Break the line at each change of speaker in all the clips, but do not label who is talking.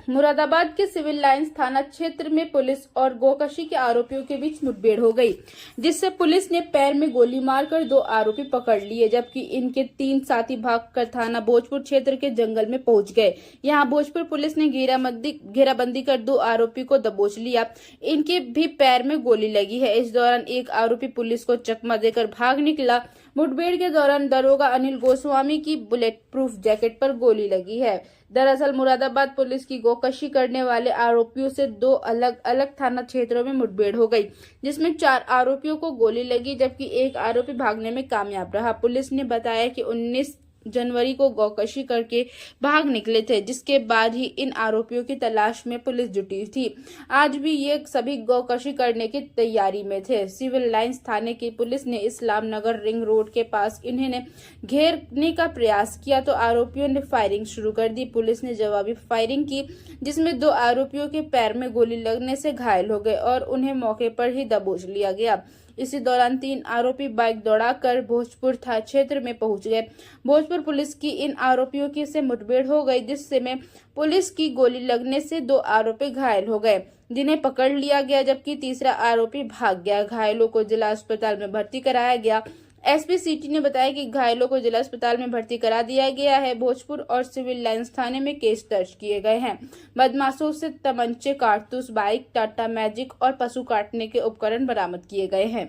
मुरादाबाद के civil lines थाना क्षेत्र में पुलिस और गोकशी के आरोपियों के बीच मुठभेड़ हो गई, जिससे पुलिस ने पैर में गोली मारकर 2 आरोपी पकड़ लिए, जबकि इनके 3 साथी भागकर थाना भोजपुर क्षेत्र के जंगल में पहुंच गए। यहां भोजपुर पुलिस ने घेराबंदी कर 2 आरोपी को दबोच लिया। इनके भी पैर में गोली लगी है। इस दौरान एक आरोपी पुलिस को चकमा देकर भाग निकला। मुठभेड़ के दौरान दरोगा अनिल गोस्वामी की बुलेट प्रूफ जैकेट पर गोली लगी है। दरअसल मुरादाबाद पुलिस की गोकशी करने वाले आरोपियों से 2 अलग अलग थाना क्षेत्रों में मुठभेड़ हो गई, जिसमें 4 आरोपियों को गोली लगी, जबकि एक आरोपी भागने में कामयाब रहा। पुलिस ने बताया कि 19 जनवरी को गोकशी करके भाग निकले थे, जिसके बाद ही इन आरोपियों की तलाश में पुलिस जुटी थी। आज भी ये सभी गोकशी करने की तैयारी में थे। सिविल लाइंस थाने की पुलिस ने इस्लाम नगर रिंग रोड के पास इन्हें घेरने का प्रयास किया तो आरोपियों ने फायरिंग शुरू कर दी। पुलिस ने जवाबी फायरिंग की, जिसमें 2 आरोपियों के पैर में गोली लगने से घायल हो गए और उन्हें मौके पर ही दबोच लिया गया। इसी दौरान 3 आरोपी बाइक दौड़ाकर भोजपुर थाना क्षेत्र में पहुंच गए। भोजपुर पुलिस की इन आरोपियों की से मुठभेड़ हो गई, जिसमें पुलिस की गोली लगने से 2 आरोपी घायल हो गए, जिन्हें पकड़ लिया गया, जबकि तीसरा आरोपी भाग गया। घायलों को जिला अस्पताल में भर्ती कराया गया। एसपी सिटी ने बताया कि घायलों को जिला अस्पताल में भर्ती करा दिया गया है। भोजपुर और सिविल लाइंस थाने में केस दर्ज किए गए हैं। बदमाशों से तमंचे, कारतूस, बाइक, टाटा मैजिक और पशु काटने के उपकरण बरामद किए गए हैं।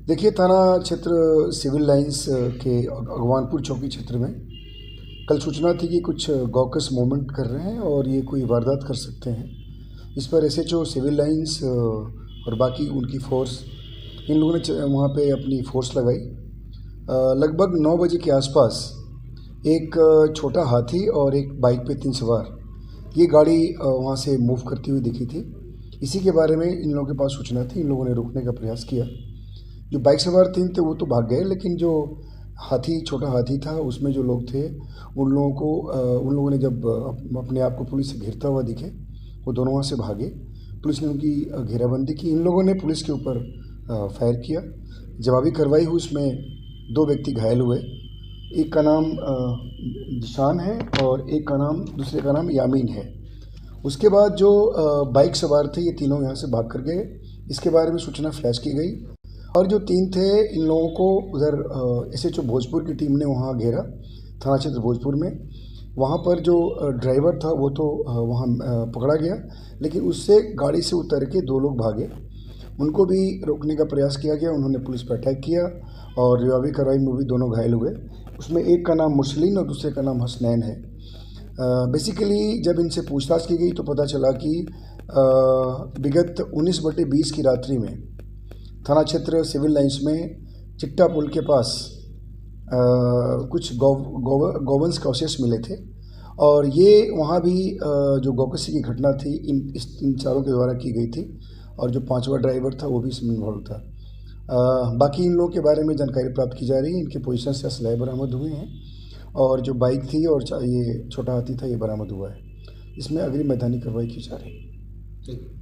देखिए, थाना क्षेत्र सिविल लाइंस के अगवानपुर चौकी क्षेत्र में कल सूचना थी कि कुछ गौकस मूवमेंट कर रहे हैं और ये कोई वारदात कर सकते हैं। इस पर एसएचओ सिविल लाइंस और बाकी उनकी फोर्स, इन लोगों ने वहाँ पे अपनी फोर्स लगाई। लगभग 9 बजे के आसपास एक छोटा हाथी और एक बाइक पे 3 सवार ये गाड़ी वहाँ से मूव करती हुई दिखी थी। इसी के बारे में इन लोगों के पास सूचना थी। इन लोगों ने रोकने का प्रयास किया। जो बाइक सवार 3 थे वो तो भाग गए, लेकिन जो छोटा हाथी था उसमें जो लोग थे उन लोगों ने जब अपने आप को पुलिस से घिरता हुआ दिखे, वो दोनों वहाँ से भागे। पुलिस ने उनकी घेराबंदी की। इन लोगों ने पुलिस के ऊपर फायर किया। जवाबी कार्रवाई हुई, उसमें 2 व्यक्ति घायल हुए। एक का नाम जिशान है और एक का नाम, दूसरे का नाम यामीन है। उसके बाद जो बाइक सवार थे ये तीनों यहाँ से भाग कर गए। इसके बारे में सूचना फ्लैश की गई और जो 3 थे इन लोगों को उधर एसएचओ भोजपुर की टीम ने वहाँ घेरा, थाना क्षेत्र भोजपुर में। वहाँ पर जो ड्राइवर था वो तो वहाँ पकड़ा गया, लेकिन उससे गाड़ी से उतर के 2 लोग भागे। उनको भी रोकने का प्रयास किया गया। उन्होंने पुलिस पर अटैक किया और जवाबी कार्रवाई में भी दोनों घायल हुए। उसमें एक का नाम मुरसलीन और दूसरे का नाम हसनैन है। बेसिकली जब इनसे पूछताछ की गई तो पता चला कि विगत 19/20 की रात्रि में थाना क्षेत्र सिविल लाइंस में चिट्टा पुल के पास कुछ गौवंश के अवशेष मिले थे और ये वहाँ भी जो गौकशी की घटना थी इन चारों के द्वारा की गई थी और जो 5वां ड्राइवर था वो भी इसमें इन्वॉल्व था। बाकी इन लोगों के बारे में जानकारी प्राप्त की जा रही है। इनके पोजीशन से असलहे बरामद हुए हैं और जो बाइक थी और ये छोटा हाथी था ये बरामद हुआ है। इसमें अगली मैदानी कार्रवाई की जा रही है।